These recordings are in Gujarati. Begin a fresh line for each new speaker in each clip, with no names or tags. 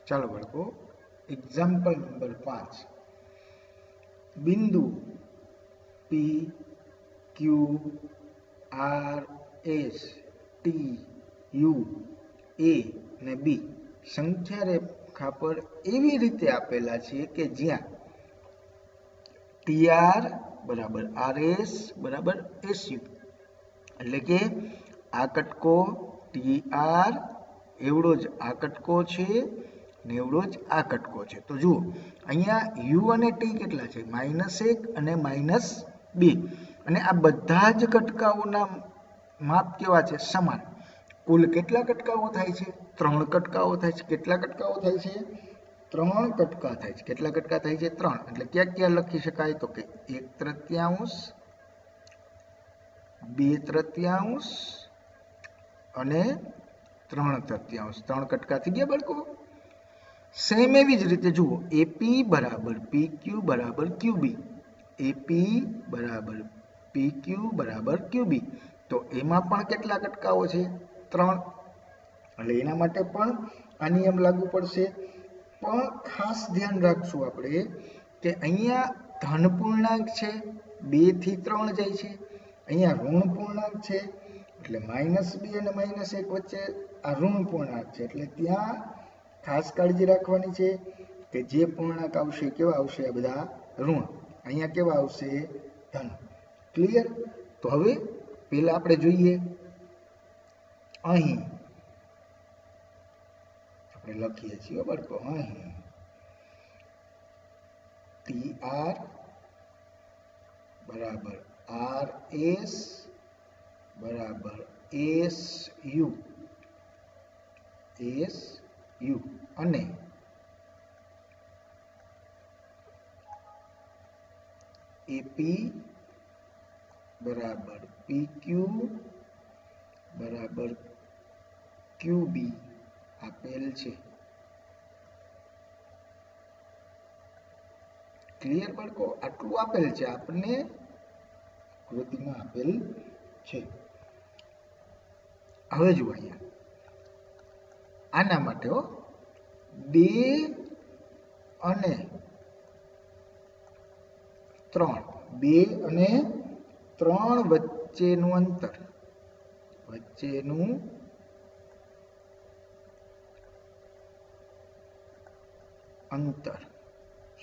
ચાલો બાળકો, એક્ઝામ્પલ નંબર 5. બિંદુ પી, ક્યુ, આર, એસ, ટી, યુ, એ અને બી સંખ્યા રેખા પર એવી રીતે આપેલા છે કે જ્યાં ટીઆર બરાબર આરએસ બરાબર એસયુ, એટલે કે આ કટકો ટીઆર એવડો જ આ કટકો છે ને એવડો જ આ કટકો છે. તો જુઓ અહીંયા યુ અને ટી કેટલા છે? -1 અને -2. અને આ બધા જ કટકાઓના માપ કેવા છે? સમાન. કુલ કેટલા કટકાઓ થાય છે? 3 કટકાઓ થાય છે. કેટલા કટકાઓ થાય છે? 3 કટકા થાય છે. કેટલા કટકા થાય છે? 3. એટલે ક્યાં ક્યાં લખી શકાય? તો કે 1/3, 2/3 અને 3/3. 3 કટકા થઈ ગયા બાળકો. સેમ એવી જ રીતે જુઓ, એપી બરાબર પીક્યુ બરાબર ક્યુબી, એપી બરાબર પીક્યુ બરાબર ક્યુબી. તો એમાં પણ કેટલા કટકાઓ છે? 3. એટલે એના માટે પણ આ નિયમ લાગુ પડશે. પણ ખાસ ધ્યાન રાખશું આપણે કે અહીંયા ધન પૂર્ણાંક છે, 2 થી 3 જાય છે. અહીંયા ઋણ પૂર્ણાંક છે, એટલે -2 અને -1 વચ્ચે આ ઋણ પૂર્ણાંક છે. એટલે ત્યાં ખાસ કાળજી રાખવાની છે કે જે પૂર્ણાંક આવશે કેવા આવશે? આ બધા ઋણ. અહીંયા કેવા આવશે? ધન. ક્લિયર? તો હવે પહેલા આપણે જોઈએ, અહીં આપણે લખીએ છીએ બાળકો, અહીં ટીઆર બરાબર આરએસ બરાબર એસયુ અને એપી બરાબર પીક્યુ બરાબર ક્યુબી આપેલ છે. ક્લિયર બાળકો? આટલું આપેલ છે, આપણને આકૃતિમાં આપેલ છે. હવે જુઓ અહીંયા આના માટે 2 અને 3 વચ્ચેનું અંતર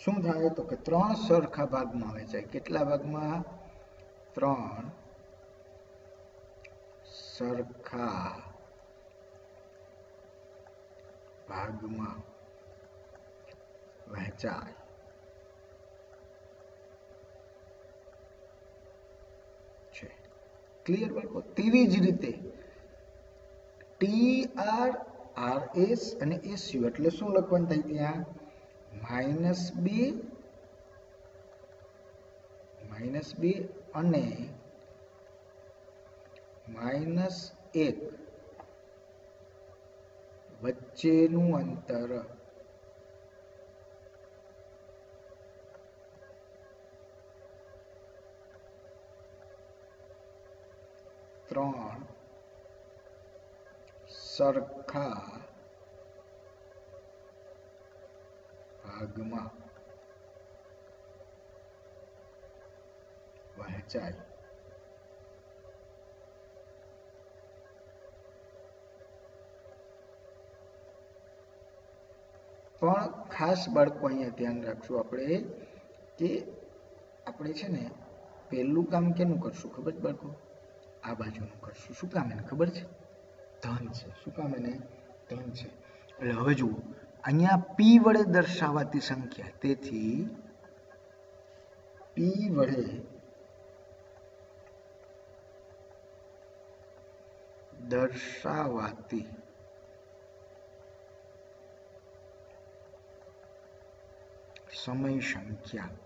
શું થાય? તો કે 3 સરખા ભાગમાં વહેંચાય. કેટલા ભાગમાં? 3 સરખા ભાગમાં વહેંચાય છે. ક્લિયર બાળકો? તેવી જ રીતે ટી આર આર એસ અને એસયુ એટલે શું લખવાનું થાય? ત્યાં -2 અને -1 વચ્ચેનું અંતર 3 સરખા ભાગમાં વહેંચાય. પણ ખાસ બાળકો અહીંયા ધ્યાન રાખશું આપણે કે આપણે છે ને પહેલું કામ કેનું કરશું ખબર છે બાળકો? આ બાજુનું કરશું. શું કામ? એને ખબર છે? ધન છે. શું કામ? એને ધન છે. એટલે હવે જુઓ, અહીંયા પી વડે દર્શાવાતી સંખ્યા, તેથી પી વડે દર્શાવાતી સમય સંખ્યા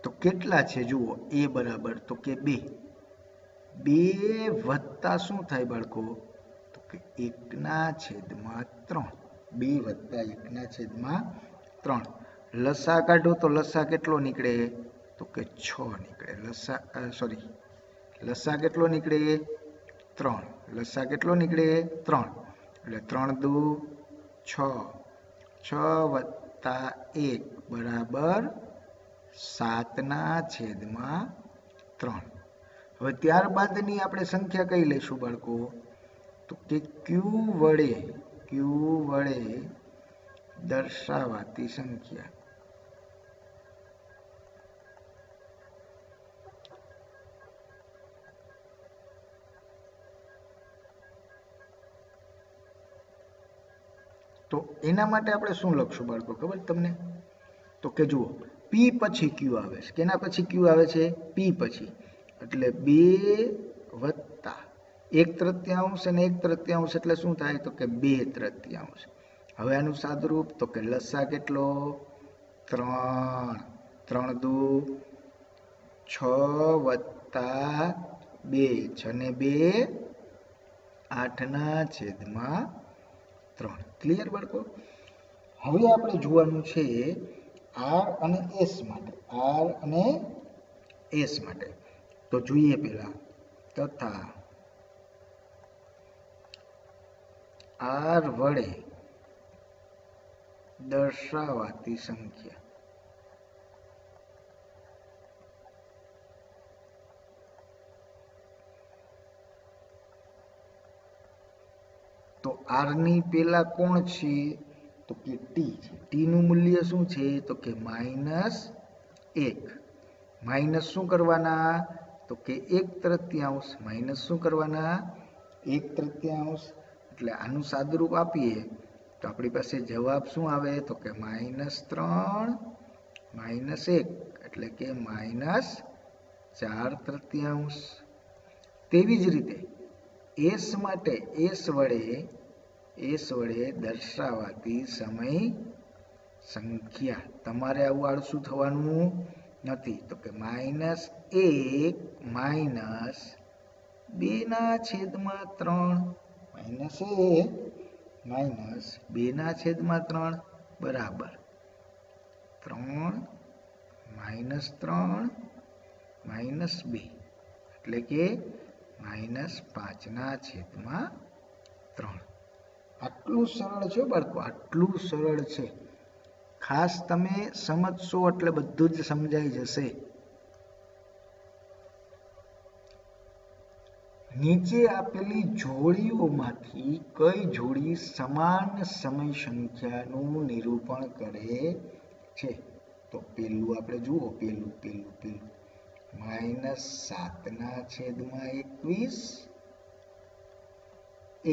તો કેટલા છે? જુઓ, એ બરાબર તો કે 2 વત્તા શું થાય બાળકો? તો કે 1/3. 2 વત્તા 1/3. લસા કાઢો તો લસા કેટલો નીકળે? તો કે 6 નીકળે. લસા કેટલો નીકળે 3, લસા કેટલો નીકળે 3, એટલે 3 દુ 6, 6 વત્તા 1 બરાબર 7/3. હવે ત્યારબાદની આપણે સંખ્યા કઈ લઈશું બાળકો? તો કે ક્યુ વડે દર્શાવાતી સંખ્યા. તો એના માટે આપણે શું લખશું બાળકો ખબર તમને? તો કે જુઓ પી પછી ક્યુ આવે છે. કેના પછી ક્યુ આવે છે? પી પછી. એટલે 2 વત્તા 1/3 અને 1/3 એટલે શું થાય? તો કે 2/3. હવે આનું સાદુરૂપ તો કે લસા કેટલો 3, 3 દુ 6 વત્તા 2, 6 ને 2 8/3. ક્લિયર બાળકો? હવે આપણે જોવાનું છે આર અને એસ માટે. આર અને એસ માટે તો જોઈએ પેલા તથા આર વડે દર્શાવાતી સંખ્યા. તો આર ની પેલા કોણ છે? તો કે ટી છે. ટી નું મૂલ્ય શું છે? તો કે -1. માઇનસ શું કરવાના? તો કે 1/3. માઇનસ શું કરવાના? 1/3. એટલે આનું સાદુરૂપ આપીએ તો આપણી પાસે જવાબ શું આવે? તો કે -3 -1 એટલે કે -4/3. તેવી જ રીતે એસ માટે એસ વડે દર્શાવાતી સમય સંખ્યા. તમારે આવું આળસું થવાનું નથી. તો કે -1 -2/3 બરાબર 3 -3 -2 એટલે કે -5/3. આટલું સરળ છે બાળકો, આટલું સરળ છે. ખાસ તમે સમજશો એટલે બધું જ સમજાઈ જશે. નીચે આપેલી જોડીઓમાંથી કઈ જોડી સમાન સમય સંખ્યાનું નિરૂપણ કરે છે? તો પેલું આપણે જુઓ, પેલું -7/21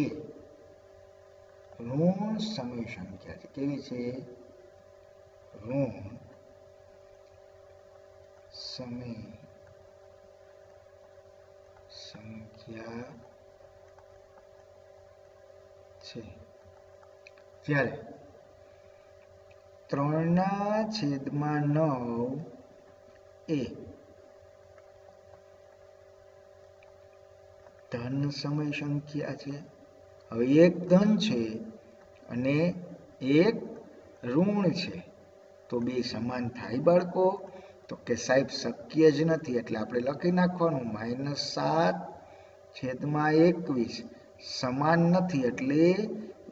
એ ઋણ સમય સંખ્યા છે. કેવી છે? ઋણ સમય સંખ્યા છે. જ્યારે 3/9 એ ધન સમય સંખ્યા છે. હવે એક ધન છે અને એક ઋણ છે તો બે સમાન થાય બાળકો? તો કે સાહેબ શક્ય જ નથી. એટલે આપણે લખી નાખવાનું -7/21 સમાન નથી એટલે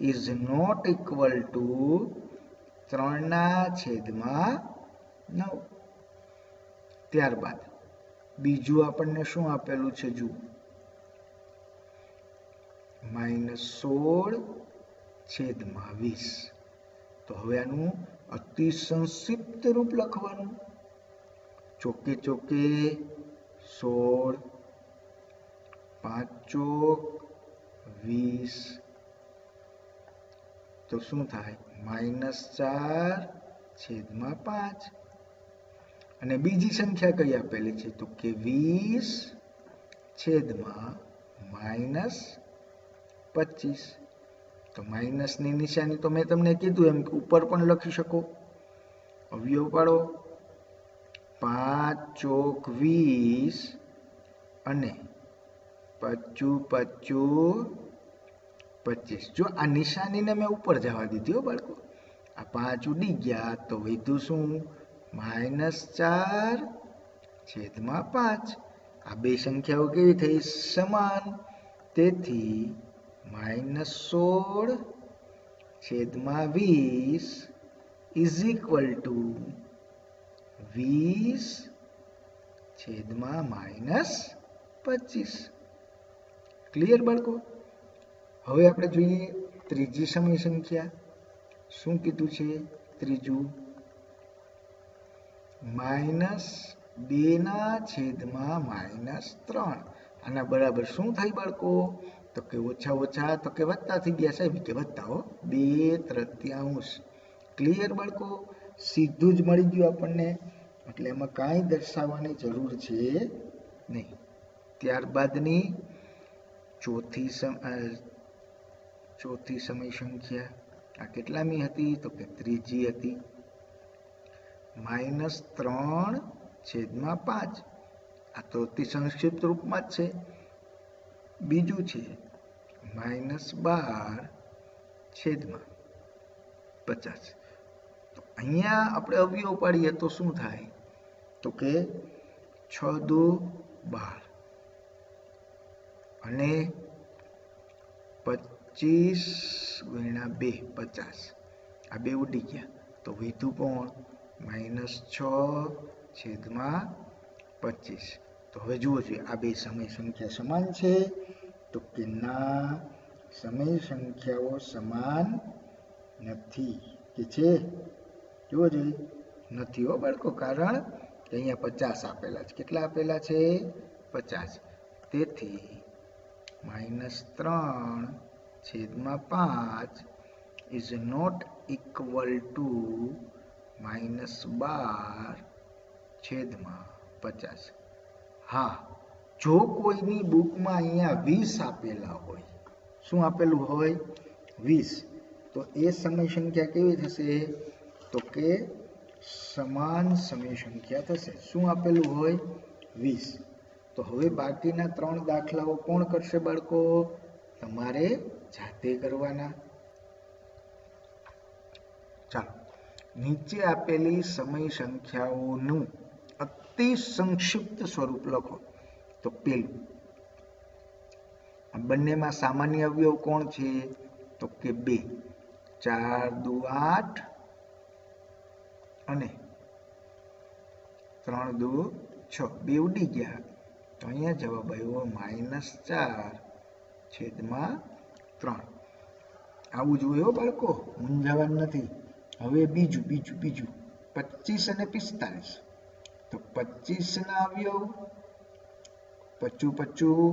ઇઝ નોટ ઇક્વલ ટુ 3/9. ત્યારબાદ બીજું આપણને શું આપેલું છે? જુઓ -16/20. તો હવે આનું અતિ સંક્ષિપ્ત રૂપ લખવાનું. ચોકે 16, 5 ચોક 20. તો શું થાય? -4/5. અને બીજી સંખ્યા કઈ આપેલી છે? તો કે 20/-25. તો માઇનસની નિશાની તો મેં તમને કીધું એમ ઉપર પણ લખી શકો. અવયવ પાડો 5 ચોક 20 અને 25 25. જો આ નિશાનીને મેં ઉપર જવા દીધી હો બાળકો. આ 5 ઉડી ગયા તો વધ્યું શું? -4/5. આ બે સંખ્યાઓ કેવી થઈ? સમાન. તેથી -16 છેદમાં 20 ઇઝ ઇક્વલ ટુ 20 છેદમાં -25. ક્લિયર બાળકો? હવે આપણે જોઈએ ત્રીજી સમય સંખ્યા. શું કીધું છે ત્રીજું? -2 છેદમાં -3. આના બરાબર શું થાય બાળકો? તો કે ઓછા ઓછા તો કે વત્તા થઈ ગયા સાહેબ, કે વત્તા હો, 2/3. ક્લિયર બાળકો? સીધું જ મળી ગયું આપણને, એટલે એમાં કાંઈ દર્શાવવાની જરૂર છે નહીં. ત્યારબાદની ચોથી સમય સંખ્યા આ કેટલામી હતી? તો કે ત્રીજી હતી. -3 છેદમાં 5. આ તો અતિ સંક્ષિપ્ત રૂપમાં જ છે. બીજું છે -12 છેદમાં 50. તો અહીંયા આપણે અવયવ પાડીએ તો શું થાય? તો કે 6 દુ 12 અને 25 ગુણ્યા 2 50. આ બે ઉડી ગયા તો વધ્યું કોણ? -6 છેદમાં 25. તો હવે જુઓ જોઈએ આ બે સમય સંખ્યા સમાન છે? તો કે ના, સમય સંખ્યાઓ સમાન નથી. કે છે? જુઓ જોઈએ, નથી હો બાળકો. કારણ કે અહીંયા 50 આપેલા છે. કેટલા આપેલા છે? 50. તેથી -3 છેદમાં 5 ઇઝ નોટ ઇક્વલ ટુ -12 છેદમાં 50. હા, જો કોઈની બુકમાં અહીંયા 20 આપેલા હોય, શું આપેલું હોય? 20, તો એ સમય સંખ્યા કેવી થશે? તો કે સમાન સમય સંખ્યા થશે. શું આપેલું હોય? 20. તો હવે બાકીના 3 દાખલાઓ કોણ કરશે બાળકો? તમારે જાતે કરવાના. ચાલો, નીચે આપેલી સમય સંખ્યાઓનું અતિ સંક્ષિપ્ત સ્વરૂપ લખો. તો પેલું, બંનેમાં સામાન્ય અવયવ કોણ છે? તો કે 2. 4 દુ 8 અને 3 દુ 6. બે ઉડી ગયા તો અહીંયા જવાબ આવ્યો -4 છેદમાં 3. આવું જોઈએ હો બાળકો, મૂંઝાવાનું નથી. હવે બીજું 25 અને 45. તો 25 ના અવયવ 25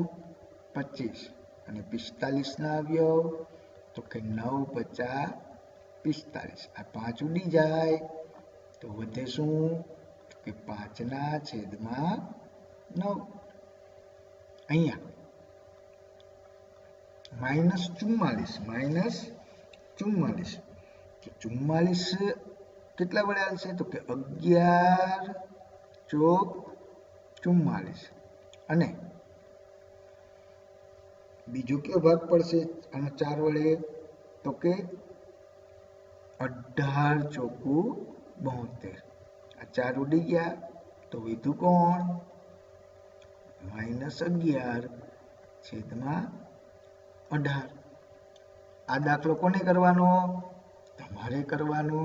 25 અને 45 ના અવયવ તો કે 9 50 45. આ 5 ઉડી જાય તો વધે શું? કે 5 ના છેદમાં 9. અહીંયા -44 તો 44 કેટલા વડે આવશે? તો કે 11 ચોક 44. અને બીજો કયો ભાગ પડશે આનો 4 વડે? તો કે 18 ચોકું 72. આ 4 ઉડી ગયા તો વધ્યું કોણ? -11 છેદમાં 18. આ દાખલો કોને કરવાનો? તમારે કરવાનો.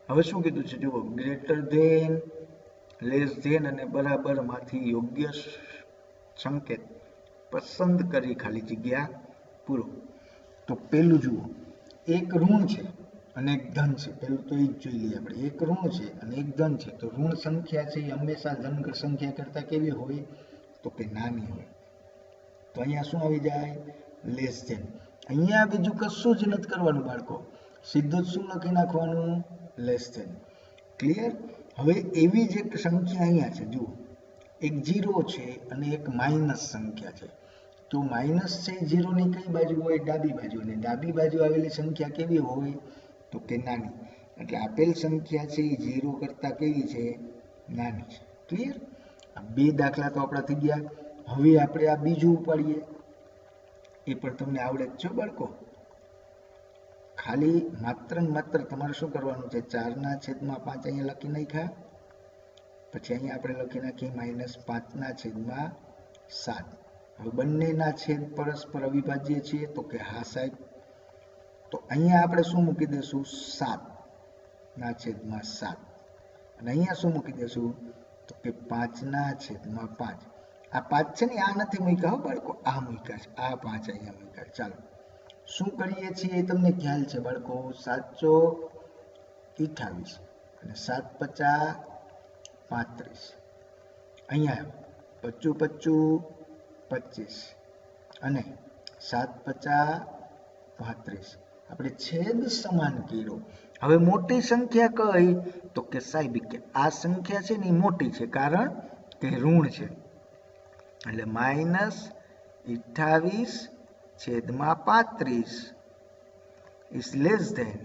હવે શું કીધું છે જુઓ, ગ્રેટર ધેન, લેસ ધેન અને બરાબર માંથી યોગ્ય સંકેત પસંદ કરી ખાલી જગ્યા પૂરો. તો પેલું જુઓ, એક ઋણ છે અને એક ધન છે. પેલું તો એ જ જોઈ લઈએ આપણે. એક ઋણ છે અને એક ધન છે. તો ઋણ સંખ્યા છે એ હંમેશા ધન સંખ્યા કરતા કેવી હોય? તો કે નાની હોય. તો અહીંયા શું આવી જાય? Less than. અહીંયા બીજું કશું જ નથી કરવાનું બાળકો, સીધું જ શું લખી નાખવાનું? Less than. ક્લિયર? હવે એવી જ એક સંખ્યા અહીંયા છે જુઓ, એક 0 છે અને એક માઇનસ સંખ્યા છે. તો માઇનસ છે 0 ની કઈ બાજુ હોય? ડાબી બાજુ. અને ડાબી બાજુ આવેલી સંખ્યા કેવી હોય? તો કે નાની. એટલે આપેલ સંખ્યા છે એ 0 કરતા કેવી છે? નાની છે. ક્લિયર? આ બે દાખલા તો આપણા થઈ ગયા. હવે આપણે આ બીજું ઉપાડીએ, એ પણ તમને આવડે જ છો બાળકો. ખાલી માત્ર ને માત્ર તમારે શું કરવાનું છે? 4 ના છેદમાં 5 અહીંયા લખી નાખ્યા પછી અહીંયા આપણે લખી નાખીએ -5/7. હવે બંનેના છેદ પરસ્પર અવિભાજ્ય છે તો કે હા સાહેબ. તો અહીંયા આપણે શું મૂકી દઈશું? 7/7. અને અહીંયા શું મૂકી દઈશું? તો કે 5/5. આ 5 છે ને, આ નથી મૂક્યા હો બાળકો, આ મૂક્યા છે, આ 5 અહીંયા મૂક્યા. ચાલો શું કરીએ છીએ એ તમને ખ્યાલ છે બાળકો? 7×28 અને 7×5 = 35. અહીંયા 25×25 અને 7×35 આપણે છેદ સમાન કર્યો. હવે મોટી સંખ્યા કઈ? તો કે સાહેબ કે આ સંખ્યા છે ને એ મોટી છે, કારણ કે ઋણ છે. એટલે -28/35 is less than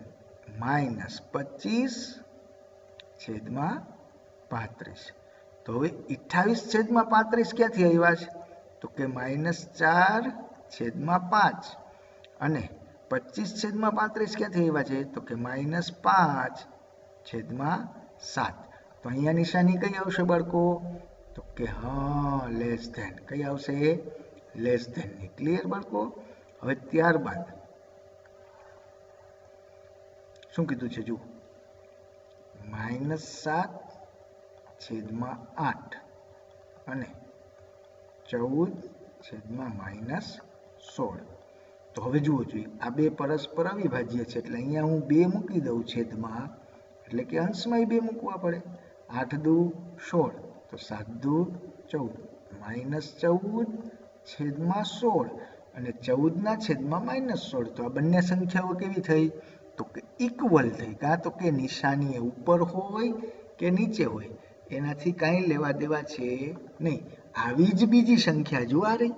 -25/35. તો હવે 28/35 ક્યાંથી આવ્યા છે? તો કે -4/5 અને 25/35 ક્યાંથી આવ્યા છે? તો કે -5/7. તો અહીંયા નિશાની કઈ આવશે બાળકો? તો કે હા, લેસ ધેન. કઈ આવશે? લેસ ધેન ની. ક્લિયર બાળકો? હવે ત્યારબાદ શું કીધું છે? જુઓ, -7/8 અને 14/-16. તો હવે જુઓ જોઈએ, આ બે પરસ્પર અવિભાજ્ય છે એટલે અહીંયા હું 2 મૂકી દઉં છેદમાં, એટલે કે અંશમાં 2 મૂકવા પડે. 8×2 = 16, તો 7×2 = 14 અને 14/-16. તો આ બંને સંખ્યાઓ કેવી થઈ? તો કે ઇક્વલ થઈ. કાં તો કે નિશાની ઉપર હોય કે નીચે હોય એનાથી કાંઈ લેવા દેવા છે નહીં. આવી જ બીજી સંખ્યા જો આ રહી,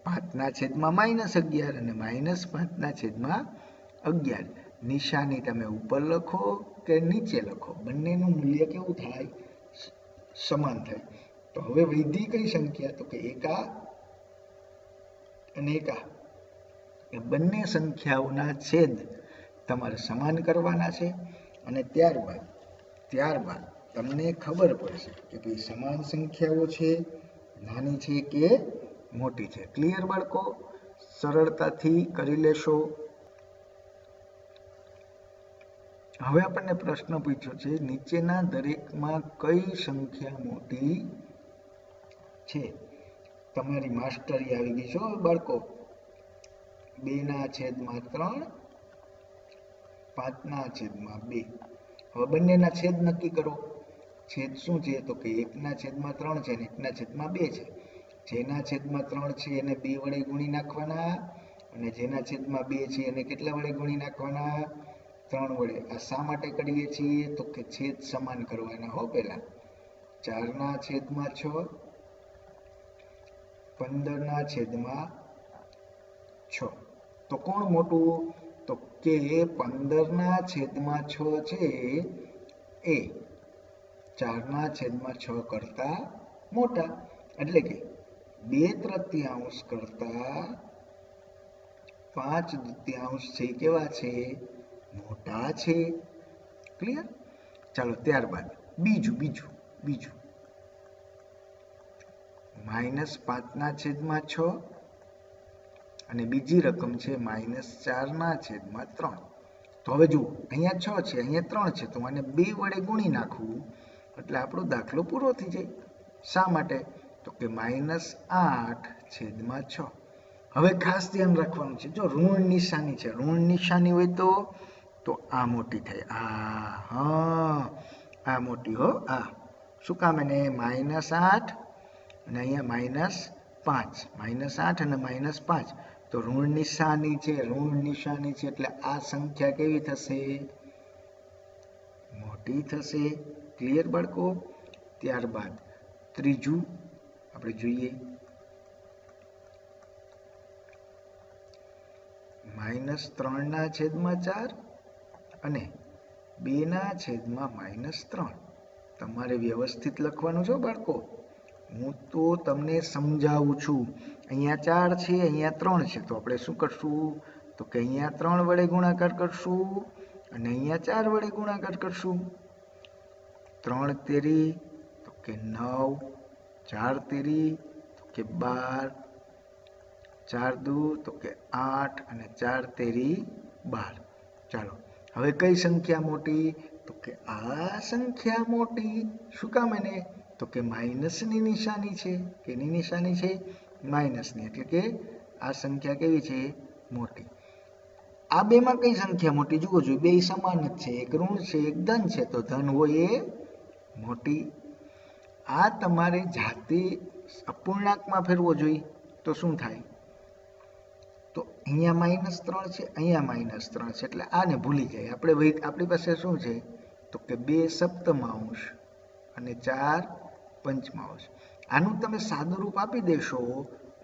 5/-11 અને -5/11. નિશાની તમે ઉપર લખો કે નીચે લખો, બંનેનું મૂલ્ય કેવું થાય? સમાન થાય. તો હવે વૈધી કઈ સંખ્યા? તો કે એકા અને એકા. એ બંને સંખ્યાઓના છેદ તમારે સમાન કરવાના છે. અને ત્યારબાદ તમને ખબર પડશે કે ભાઈ સમાન સંખ્યાઓ છે, નાની છે કે મોટી છે. ક્લિયર બાળકો? સરળતાથી કરી લેશો. હવે આપણને પ્રશ્ન પૂછ્યો છે, નીચેના દરેકમાં કઈ સંખ્યા મોટી છે? તમારી માસ્ટરી આવી ગઈ છે બાળકો. 2/3, 5/2. હવે બંનેના છેદ નક્કી કરો. છેદ શું છે? તો કે 1/3 છે અને 1/2 છે. જેના છેદમાં 3 છે એને 2 વડે ગુણી નાખવાના અને જેના છેદમાં 2 છે એને કેટલા વડે ગુણી નાખવાના? 3 વડે. આ શા માટે કરીએ છીએ? તો કે છેદ સમાન કરવાના હો. પહેલા 4/6, 15/6. તો કોણ મોટું? તો કે 15/6 છે એ 4/6 કરતા મોટા. એટલે કે 2/3 કરતા 5/2 છે કેવા છે? મોટા છે. ક્લિયર? ચાલો ત્યારબાદ બીજું -5/6 અને બીજી રકમ છે -4/3. તો હવે જુઓ, અહીંયા 6 છે, અહીંયા 3 છે, તો આને 2 વડે ગુણી નાખવું એટલે આપણો દાખલો પૂરો થઈ જાય. શા માટે? તો કે -8/6. હવે ખાસ ધ્યાન રાખવાનું છે, જો ઋણ નિશાની છે, ઋણ નિશાની હોય તો આ મોટી થાય. આ મોટી હો. આ શું કામ? એને -8 અને અહીંયા -5. -8 અને -5. તો ઋણ નિશાની છે, એટલે આ સંખ્યા કેવી થશે? મોટી થશે. ક્લિયર બાળકો? ત્યારબાદ ત્રીજું આપણે જોઈએ, -3/4 અને 2/3. તમારે વ્યવસ્થિત લખવાનું છે બાળકો. હું તો તમને સમજાવું છું. અહીંયા 4 છે, અહીંયા 3 છે, તો આપણે શું કરશું? તો કે અહીંયા 3 વડે ગુણાકાર કરશું અને અહીંયા 4 વડે ગુણાકાર કરશું. 3 તેરી તો કે 9, 4 તેરી તો કે 12, 4 દુ તો કે 8 અને 4 તેરી 12. ચાલો હવે કઈ સંખ્યા મોટી? તો કે આ સંખ્યા મોટી. શું કામ? એને તો કે માઇનસની નિશાની છે. કેની નિશાની છે? માઇનસની. એટલે કે આ સંખ્યા કેવી છે? મોટી. આ બેમાં કઈ સંખ્યા મોટી? જુઓ જોઈએ, બે સમાન જ છે. એક ઋણ છે, એક ધન છે, તો ધન હોય એ મોટી. આ તમારે જાતે અપૂર્ણાંકમાં ફેરવો જોઈએ તો શું થાય? તો અહીંયા -3 છે, અહીંયા -3 છે, એટલે આને ભૂલી જાય આપણે. આપણી પાસે શું છે? તો કે 2 સપ્તમાંશ અને 4 પંચમાંશ. આનું તમે સાદું રૂપ આપી દેશો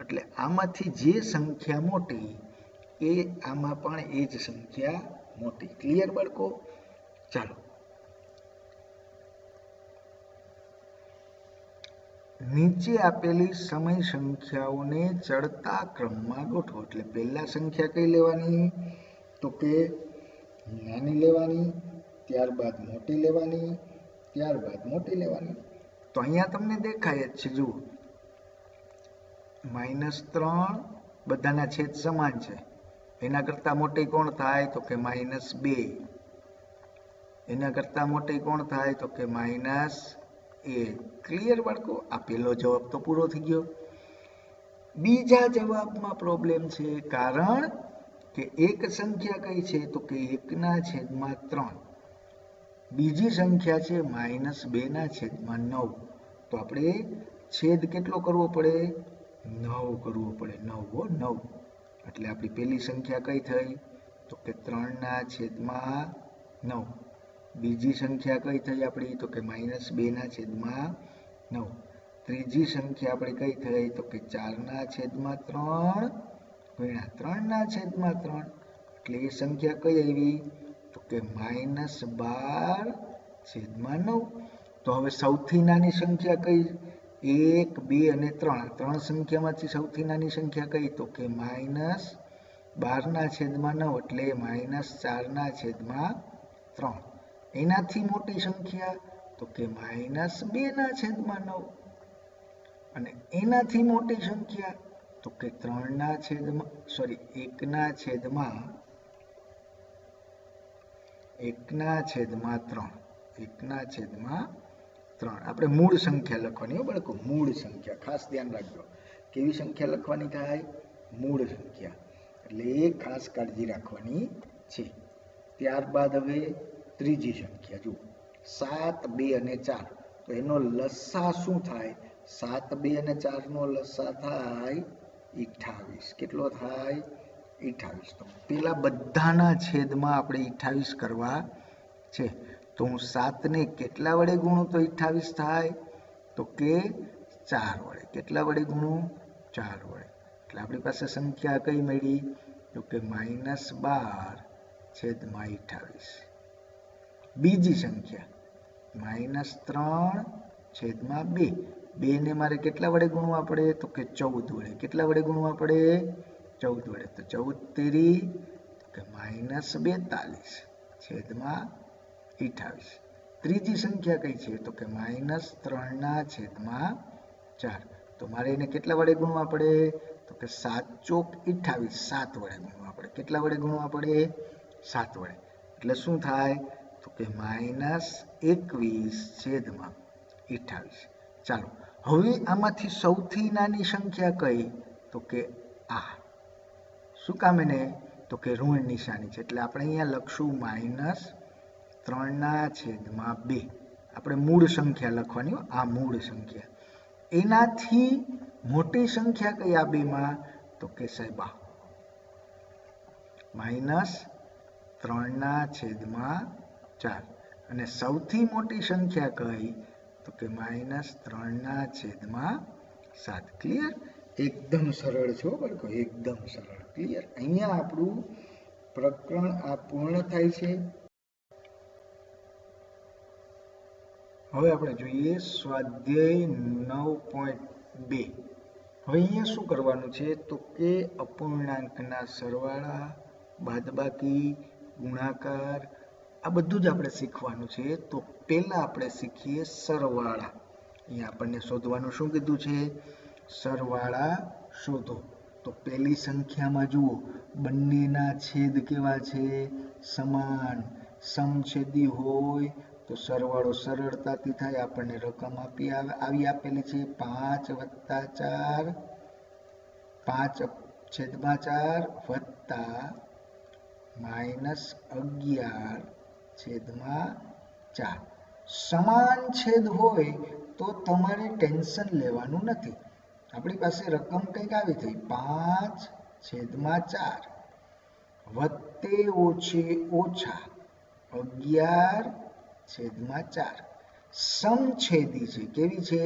એટલે આમાંથી જે સંખ્યા મોટી એ આમાં પણ એ જ સંખ્યા મોટી. ક્લિયર બાળકો? ચાલો નીચે આપેલી સમય સંખ્યાઓને ચડતા ક્રમમાં ગોઠવો. એટલે પહેલા સંખ્યા કઈ લેવાની? તો કે નાની લેવાની, ત્યારબાદ મોટી લેવાની, ત્યારબાદ મોટી લેવાની. તો અહીંયા તમને દેખાય જ છે, જુઓ -3 બધાના છેદ સમાન છે. એના કરતા મોટી કોણ થાય? તો કે -2. એના કરતા મોટી કોણ થાય? તો કે -1. ક્લિયર બાળકો? આ પહેલો જવાબ તો પૂરો થઈ ગયો. બીજા જવાબમાં પ્રોબ્લેમ છે, કારણ કે એક સંખ્યા કઈ છે? તો કે 1/3. બીજી સંખ્યા છે -2/9. તો આપણે છેદ કેટલો કરવો પડે? 9 કરવો પડે. 9 એટલે આપણી પહેલી સંખ્યા કઈ થઈ? તો કે 3/9. બીજી સંખ્યા કઈ થઈ આપણી? તો કે -2/9. ત્રીજી સંખ્યા આપણી કઈ થઈ? તો કે 4/3 ગુણ્યા 3/3. એટલે એ સંખ્યા કઈ આવી? તો કે -12/9. તો હવે સૌથી નાની સંખ્યા કઈ? 1, 2 અને 3. ત્રણ સંખ્યામાંથી સૌથી નાની સંખ્યા કઈ? તો કે -12/9 એટલે -4/3. એનાથી મોટી સંખ્યા તો કે -2/9. અને એનાથી મોટી સંખ્યા તો કે 1/3. 1/3. આપણે મૂળ સંખ્યા લખવાની હો બાળકો. મૂળ સંખ્યા ખાસ ધ્યાન રાખજો. કેવી સંખ્યા લખવાની થાય? મૂળ સંખ્યા. એટલે એ ખાસ કાળજી રાખવાની છે. ત્યારબાદ હવે ત્રીજી સંખ્યા જુઓ, 7, 2 અને 4. તો એનો લસા શું થાય? 7, 2 અને 4 નો લસા થાય 28. કેટલો થાય? 28. તો પેલા બધાના છેદમાં આપણે 28 કરવા છે. તો હું 7 ને કેટલા વડે ગુણું તો 28 થાય? તો કે 4 વડે. કેટલા વડે ગુણું? 4 વડે. એટલે આપણી પાસે સંખ્યા કઈ મળી? તો કે -12/28. બીજી સંખ્યા -3/2. 2 ને મારે કેટલા વડે ગુણવા પડે? તો કે 14 વડે. કેટલા વડે ગુણવા પડે? 14 વડે. તો 14 તેરી કે -42/28. ત્રીજી સંખ્યા કઈ છે? તો કે -3/4. તો મારે એને કેટલા વડે ગુણવા પડે? તો કે 7 ચોક 28. 7 વડે ગુણવા પડે. કેટલા વડે ગુણવા પડે? 7 વડે. એટલે શું થાય? તો કે -21/28. ચાલો હવે આમાંથી સૌથી નાની સંખ્યા કઈ? તો કે આ. શું કામ? એને તો કે ઋણ નિશાની છે એટલે આપણે અહીંયા લખશું -3/2. આપણે મૂળ સંખ્યા લખવાની. આ મૂળ સંખ્યા. એનાથી મોટી સંખ્યા કઈ આ બેમાં? તો કે સાહેબ -3/4. અને સૌથી મોટી સંખ્યા કઈ? તો કે -3/7. ક્લિયર? એકદમ સરળ છે બાળકો, એકદમ સરળ. ક્લિયર? અહીંયા આપણું પ્રકરણ આ પૂર્ણ થાય છે. હવે આપણે જોઈએ સ્વાધ્યાય 9.2. હવે અહીંયા શું કરવાનું છે? તો કે અપૂર્ણાંકના સરવાળા, બાદબાકી, ગુણાકાર આ બધું જ આપણે શીખવાનું છે. તો પહેલા આપણે શીખીએ સરવાળા. અહીંયા આપણને શોધવાનું શું કીધું છે? સરવાળા શોધો. તો પહેલી સંખ્યામાં જુઓ બંનેના છેદ કેવા છે? સમાન. સમછેદી હોય તો સરવાળો સરળતાથી થાય. આપણને રકમ આવી આપેલી છે 5 + 4 5/4 વત્તા -11/4. સમાન છેદ હોય તો તમારે ટેન્શન લેવાનું નથી. આપણી પાસે રકમ કંઈક આવી થઈ 5/4 વત્તે ઓછે ઓછા 11/4. સમછેદી છે. કેવી છે?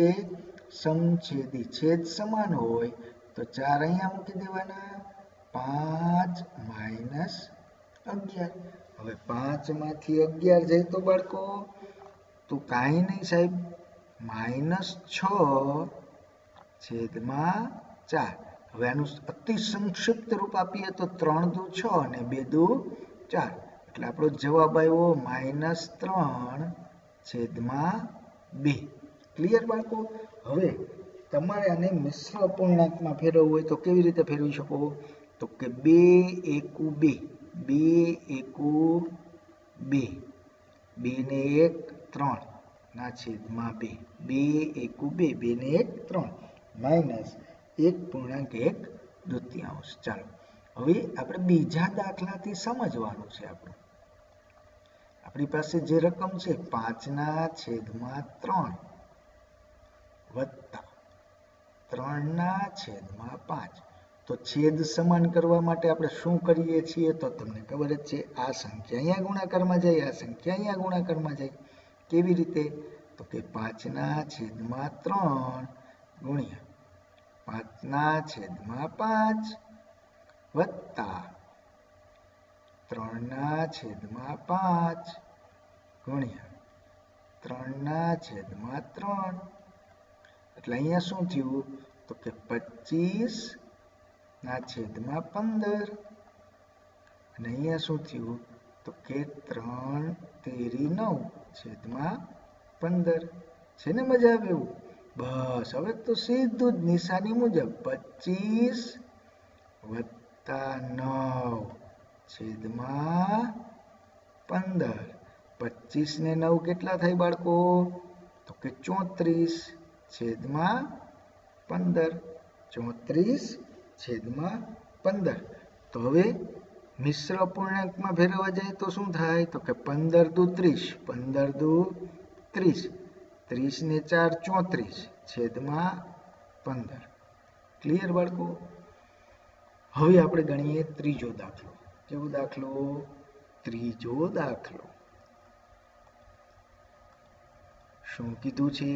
સમછેદી. છેદ સમાન હોય તો 4 અહીંયા મૂકી દેવાના. 5 - 11. હવે 5 માંથી 11 જાય તો બાળકો તો કાંઈ નહીં સાહેબ, -6/4. હવે આનું અતિ સંક્ષિપ્ત રૂપ આપીએ તો 3 દુ 6 અને 2 દુ 4. એટલે આપણો જવાબ આવ્યો -3/2. ક્લિયર બાળકો? હવે તમારે આને મિશ્ર અપૂર્ણાંકમાં ફેરવવું હોય તો કેવી રીતે ફેરવી શકો? તો કે 2 × 2 2 × 2 2 ને 1 3 ના છેદમાં 2 2 × 2 2 ને 1 3 -1.1/2. ચાલો હવે આપણે બીજા દાખલાથી સમજવાનું છે. આપણી પાસે જે રકમ છે 5/3 વત્તા 3/5. તો છેદ સમાન કરવા માટે આપણે શું કરીએ છીએ? તો તમને ખબર જ છે, આ સંખ્યા અહીંયા ગુણાકારમાં જાય, આ સંખ્યા અહીંયા ગુણાકારમાં જાય. કેવી રીતે? તો કે 5/3 ગુણ્યા 5/5 વત્તા 3/5 ગુણ્યા 3/3. એટલે અહીંયા શું થયું? તો કે 25/15. અને અહીંયા શું થયું? તો કે 3 તેરી 9/15. છે ને મજા આવે એવું? બસ હવે તો સીધું જ નિશાની મુજબ 25 + 9/15. 25 ને 9 કેટલા થાય બાળકો? તો કે 34/15. 34/15. તો હવે મિશ્ર અપૂર્ણાંકમાં ફેરવવા જાય તો શું થાય? તો કે 15 દુ 30 15 દુ 30 30 ને 4 34/15. ક્લિયર બાળકો? હવે આપણે ગણીએ ત્રીજો દાખલો. કેવો દાખલો? ત્રીજો દાખલો. શું કીધું છે?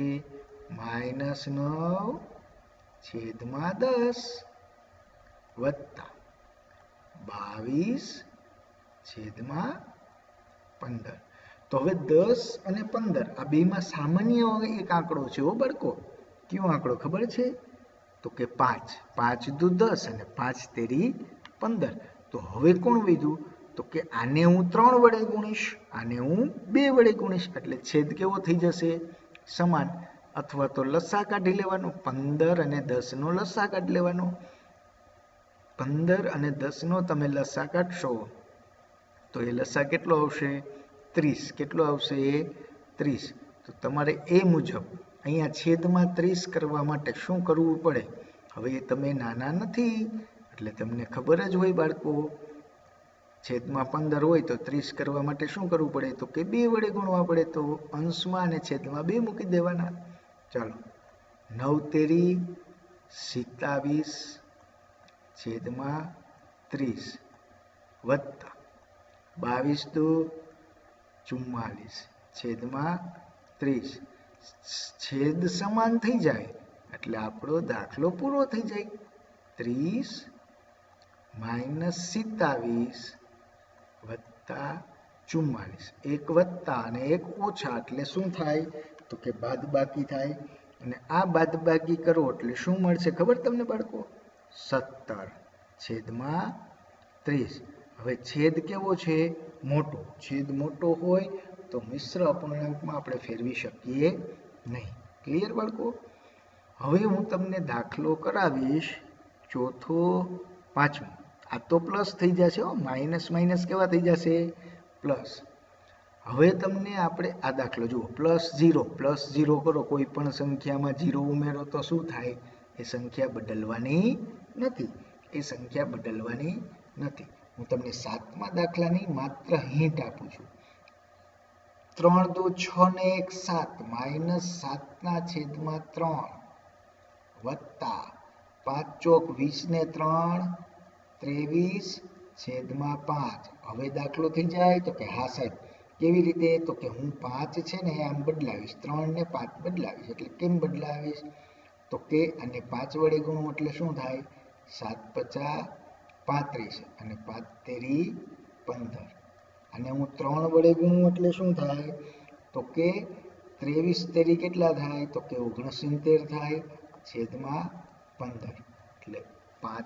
-9/10 વત્તા 22/15. તો હવે 10 અને 15 આ બેમાં સામાન્ય એક આંકડો છે હો બાળકો. કયો આંકડો ખબર છે? તો કે 5 5 દુ 10 અને 5 તેરી 15. તો હવે કોણ વધ્યું? તો કે આને હું 3 વડે ગુણીશ, આને હું 2 વડે ગુણીશ. એટલે છેદ કેવો થઈ જશે? સમાન. અથવા તો લસા કાઢી લેવાનો. 15 અને 10 નો લસા કાઢી લેવાનો. 15 અને 10 નો તમે લસા કાઢશો તો એ લસા કેટલો આવશે? 30. કેટલો આવશે? 30. તો તમારે એ મુજબ અહીંયા છેદમાં 30 કરવા માટે શું કરવું પડે? હવે તમે નાના નથી એટલે તમને ખબર જ હોય બાળકો. છેદમાં 15 હોય તો 30 કરવા માટે શું કરવું પડે? તો કે 2 વડે ગુણવા પડે. તો અંશમાં અને છેદમાં 2 મૂકી દેવાના. ચાલો 9 તેરી 27/30 વત્તા 22 દુ 44/30. છેદ સમાન થઈ જાય એટલે આપણો દાખલો પૂરો થઈ જાય. 30 - 27 વત્તા 44. એક વત્તા અને એક ઓછા એટલે શું થાય? તો કે બાદબાકી થાય. અને આ બાદબાકી કરો એટલે શું મળશે ખબર તમને બાળકો? 17/30. હવે છેદ કેવો છે? છેદ મોટો હોય તો મિશ્ર અપૂર્ણાંકમાં આપણે ફેરવી શકીએ નહીં. ક્લિયર બાળકો? હવે હું તમને દાખલો કરાવીશ ચોથો પાંચમો. આ તો પ્લસ થઈ જશે, માઇનસ માઇનસ કેવા થઈ જશે? પ્લસ. હવે તમને આપણે આ દાખલો જુઓ, +0 કરો, કોઈ પણ સંખ્યામાં 0 ઉમેરો તો શું થાય? એ સંખ્યા બદલવાની નથી. હું તમને 7મા દાખલાની માત્ર હિન્ટ આપું છું. 3 × 2 = 6 ને 1 7 -7/3 વત્તા 5 × 20 ને 3 23/5. હવે દાખલો થઈ જાય? તો કે હા સાહેબ. કેવી રીતે? તો કે હું 5 છે ને આમ બદલાવીશ, 3 ને 5 બદલાવીશ. એટલે કેમ બદલાવીશ? તો કે આને 5 વડે ગુણો એટલે શું થાય? 7 × 5 = 35 અને 5 × 3 = 15. અને હું 3 વડે ગુણું એટલે શું થાય? તો કે 23 × કેટલા થાય? તો કે 69 થાય છેદમાં 15. એટલે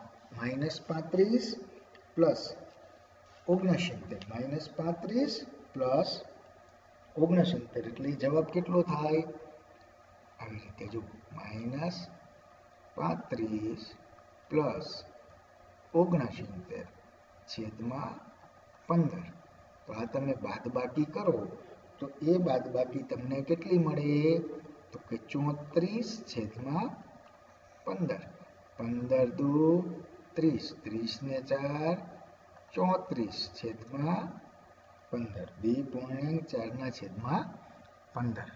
-35 + 69 -35 + 69 એટલે જવાબ કેટલો થાય? આવી રીતે જો, -35 + 69 છેદમાં 15. તો આ તમે બાદબાકી કરો તો એ બાદબાકી તમને કેટલી મળે? તો કે 34/15. 15 × 2 = 30, 30 ને 4 = 34/15. 2.4/15.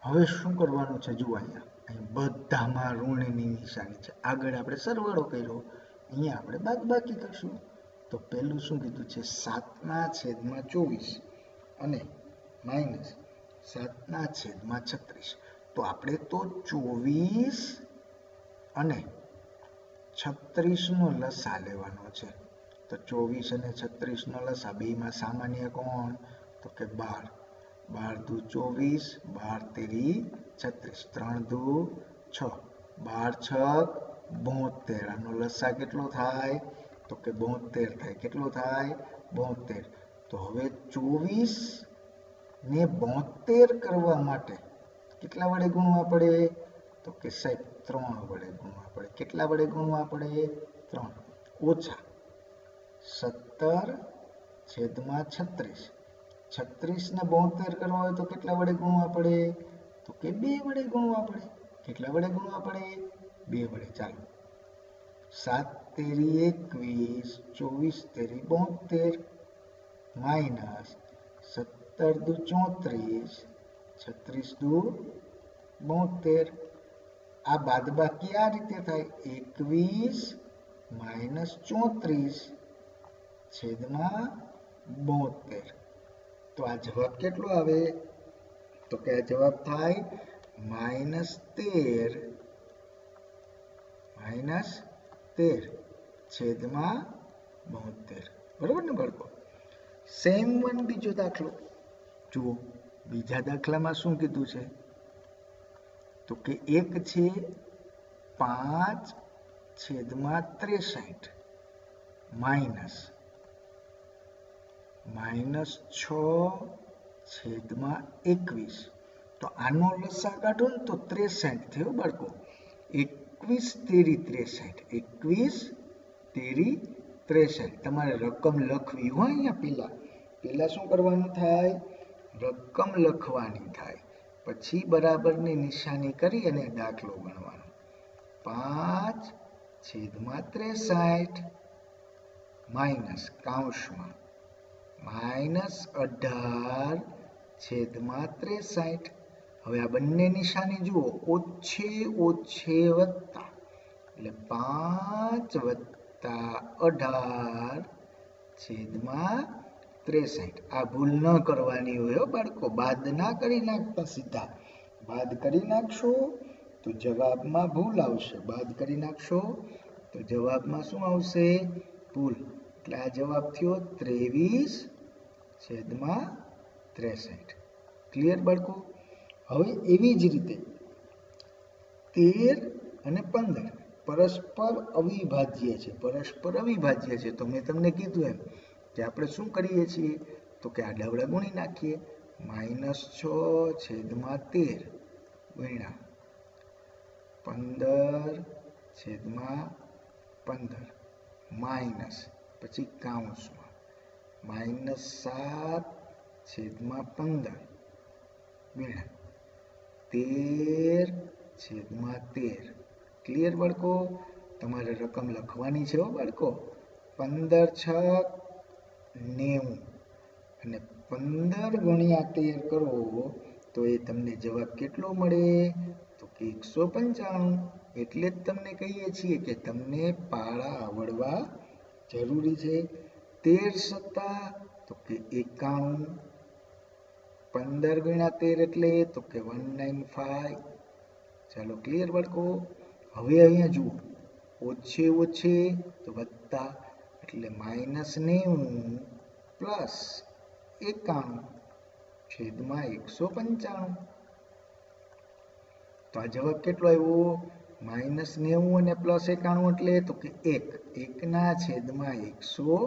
હવે શું કરવાનું છે? જુઓ, અહીં બધામાં ઋણની નિશાની છે. આગળ આપણે સરવાળો કર્યો, અહીંયા આપણે બાદબાકી કરશું. તો પહેલું શું કીધું છે? 7/24 અને -7/36. તો આપણે તો 24 અને 36 નો લસા લેવાનો છે. તો 24 અને 36 નો લસા, બેમાં સામાન્ય કોણ? તો કે 12. 12 × 2 = 24, 12 × 3 = 6, 12 × 6 = 72. આનો લસા કેટલો થાય? તો કે 72 થાય. કેટલો થાય? 72. તો હવે 24 ને 72 કરવા માટે કેટલા વડે ગુણવા પડે? તો કે સાહેબ 3 વડે ગુણવા પડે. કેટલા વડે ગુણવા પડે? 3. ઓછા 17/36. 36 ને 72 કરવા હોય તો કેટલા વડે ગુણવા પડે? તો કે 2 વડે ગુણવા પડે. કેટલા વડે ગુણવા પડે? 2 વડે. ચાલો, 7 × 3 = 21, 24 − 17 × 2 = 36, 36 × 2 = 72. આ બાદબાકી આ રીતે થાય, 21 - 34/72. તો આ જવાબ કેટલો આવે? તો કે આ જવાબ થાય -13 -13/72. બરોબર ને બાળકો? સેમ વન બીજો દાખલો જુઓ. બીજા દાખલામાં શું કીધું છે? તો કે એક છે 5/63 -6/21. તો આનો લસા કાઢો ને તો 63 થયો બાળકો. 21 × 63. તમારે રકમ લખવી હોય. અહીંયા પહેલા શું કરવાનું થાય? રકમ લખવાની થાય, પછી બરાબરની નિશાની કરી અને દાખલો ગણવાનો. 5/63 -18/63. હવે આ બંને નિશાની જુઓ, ઓછે ઓછે વત્તા, એટલે 5 + 18/63. આ ભૂલ ન કરવાની હોય બાળકો. બાદ ના કરી નાખતા, સીધા બાદ કરી નાખશો તો જવાબમાં ભૂલ આવશે. બાદ કરી નાખશો તો જવાબમાં શું આવશે? ભૂલ. એટલે આ જવાબ થયો 23/63. ક્લિયર બાળકો? હવે એવી જ રીતે 13 અને 15 પરસ્પર અવિભાજ્ય છે. તો મેં તમને કીધું એમ કે આપણે શું કરીએ છીએ? તો કે આડાવડા ગુણી નાખીએ. -6/13 ગુણ્યા 15/15 માઇનસ પછી કૌંસમાં -7/15 ગુણ્યા 13/13. ક્લિયર બાળકો? તમારે રકમ લખવાની છે હો બાળકો. 15×6 = 90 અને 15 ગુણ્યા 13 કરો તો એ તમને જવાબ કેટલો મળે? તો કે 195. એટલે જ તમને કહીએ છીએ કે તમને પાળા આવડવા જરૂરી છે. 13 × 7 તો કે 91. 15 ગુણ્યા 13 એટલે તો કે 195. ચાલો ક્લિયર બાળકો? હવે અહીંયા જુઓ, ઓછે ઓછે તો વત્તા એટલે -90 પ્લસ 91/195. તો આ જવાબ કેટલો આવ્યો? -90 અને +91 એટલે તો કે 1/195.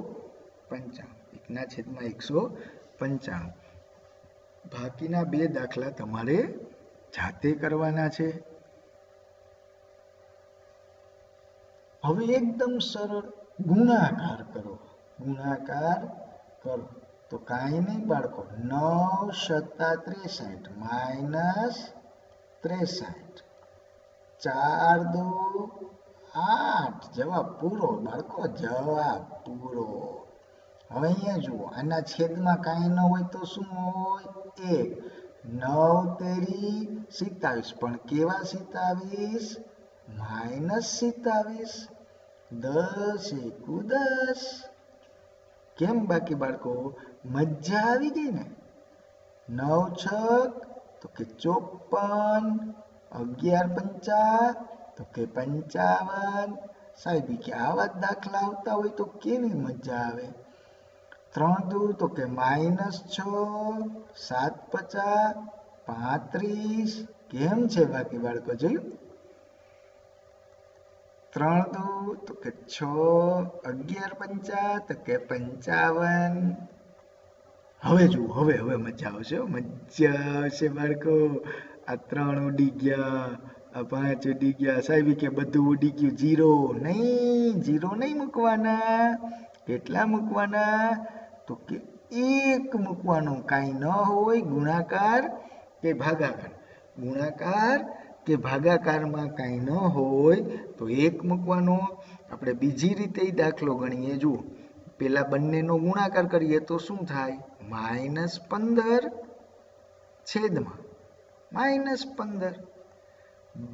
1/195. બાકીના બે દાખલા તમારે જાતે કરવાના છે. હવે એકદમ સરળ ગુણાકાર કરો. ગુણાકાર કરો તો કાંઈ નહીં બાળકો, 9×7 = 63. 4×2 = 8. જવાબ પૂરો બાળકો, જવાબ પૂરો. હવે અહીંયા જુઓ, આના છેદમાં કાંઈ ન હોય તો શું હોય? 1. 9×3 = 27. પણ કેવા 27? -27. 10×1 = 10. કેમ બાકી બાળકો? મજા આવી ગઈ ને? 9×6 તો કે 54. 11×5 તો કે 55. સાહેબ કે આવા જ દાખલા આવતા હોય તો કેવી મજા આવે. 3×2 તો કે -6. 7×5 = 35. કેમ છે બાકી બાળકો? જોયું? 3×2 તો કે 6. 11×5 તો કે 55. હવે જુઓ, હવે મજા આવશે. મજા આવશે બાળકો. આ 3 ઉડી ગયા, આ 5 ઉડી ગયા. સાહેબ કે બધું ઉડી ગયું. 0 નહીં મૂકવાના. કેટલા મૂકવાના? તો કે 1 મૂકવાનું. કાંઈ ન હોય ગુણાકાર કે ભાગાકાર. ગુણાકાર કે ભાગાકારમાં કાંઈ ન હોય તો 1 મૂકવાનો. આપણે બીજી રીતે દાખલો ગણીએ. જુઓ, પેલા બંનેનો ગુણાકાર કરીએ તો શું થાય? -15 છેદમાં -15.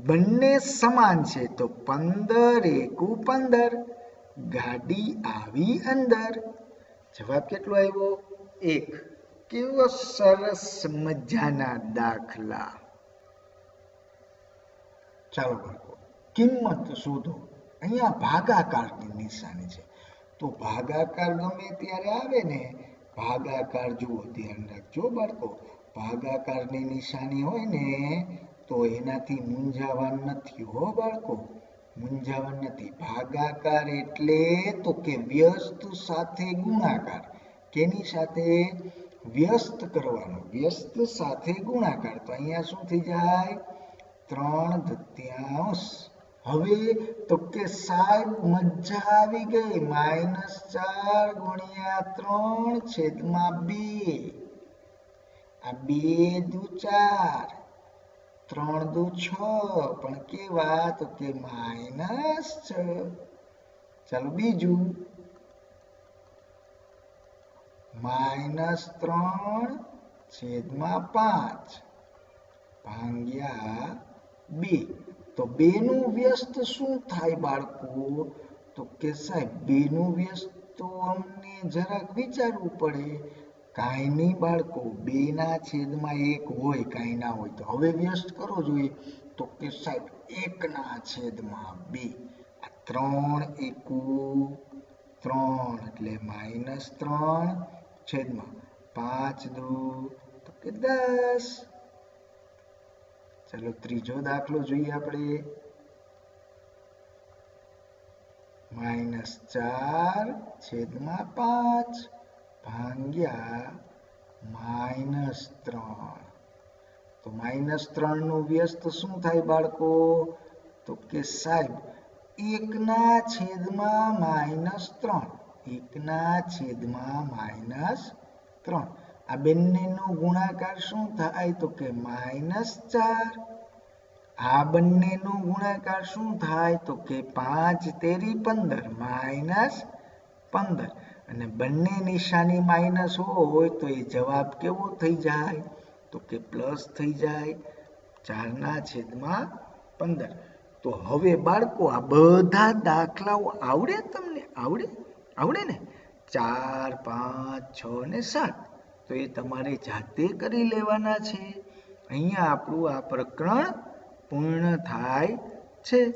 બંને સમાન છે તો 15×1 = 15. ગાડી આવી અંદર. જવાબ કેટલો આવ્યો? 1. કેવો સરસ મજાના દાખલા. ચાલો બાળકો, કિંમત શોધો. અહીંયા ભાગાકારની નિશાની છે. તો ભાગાકાર ગમે ત્યારે આવે ને, ભાગાકાર જુઓ, ધ્યાન રાખજો બાળકો. ભાગાકારની નિશાની હોય ને તો એનાથી મૂંઝાવાનું નથી હો બાળકો. મૂંઝાવાનું નથી. ભાગાકાર એટલે તો કે વ્યસ્ત સાથે ગુણાકાર. કેની સાથે? વ્યસ્ત કરવાનો. વ્યસ્ત સાથે ગુણાકાર. તો અહીંયા શું થઈ જાય? 3/4. હવે તો કે સાહેબ મજા આવી ગઈ. -4×3/2. આ 2×4. 3×6. પણ કેવા? તો કે -6. ચાલો બીજું. -3/5 ભાગ્યા 2. તો 2 નું વ્યસ્ત શું થાય બાળકો? તો કે સાહેબ 2 નું વ્યસ્ત તો અમને જરાક વિચારવું પડે. કાંઈ નહીં બાળકો, 2/1 હોય, કાંઈ ના હોય તો. હવે વ્યસ્ત કરો જોઈએ તો કે સાહેબ 1/2. આ 3×1 = 3 એટલે -3 છેદમાં 5×2 તો કે 10. ચાલો ત્રીજો દાખલો જોઈએ આપણે. -4/5 ભાગ્યા -3. તો -3 નું વ્યસ્ત શું થાય બાળકો? તો કે સાહેબ 1/-3. 1/-3. આ બંનેનો ગુણાકાર શું થાય? તો કે -4. આ બંનેનો ગુણાકાર શું થાય? તો કે 5 તેરી 15 -15. અને બંને નિશાની માઇનસ હોય તો એ જવાબ કેવો થઈ જાય? તો કે પ્લસ થઈ જાય. 4/15. તો હવે બાળકો આ બધા દાખલાઓ આવડે તમને? આવડે ને? 4, 5, 6 ને 7. તો એ તમારે જાતે કરી લેવાના છે. અહીંયા આપણું આ પ્રકરણ પૂર્ણ થાય છે.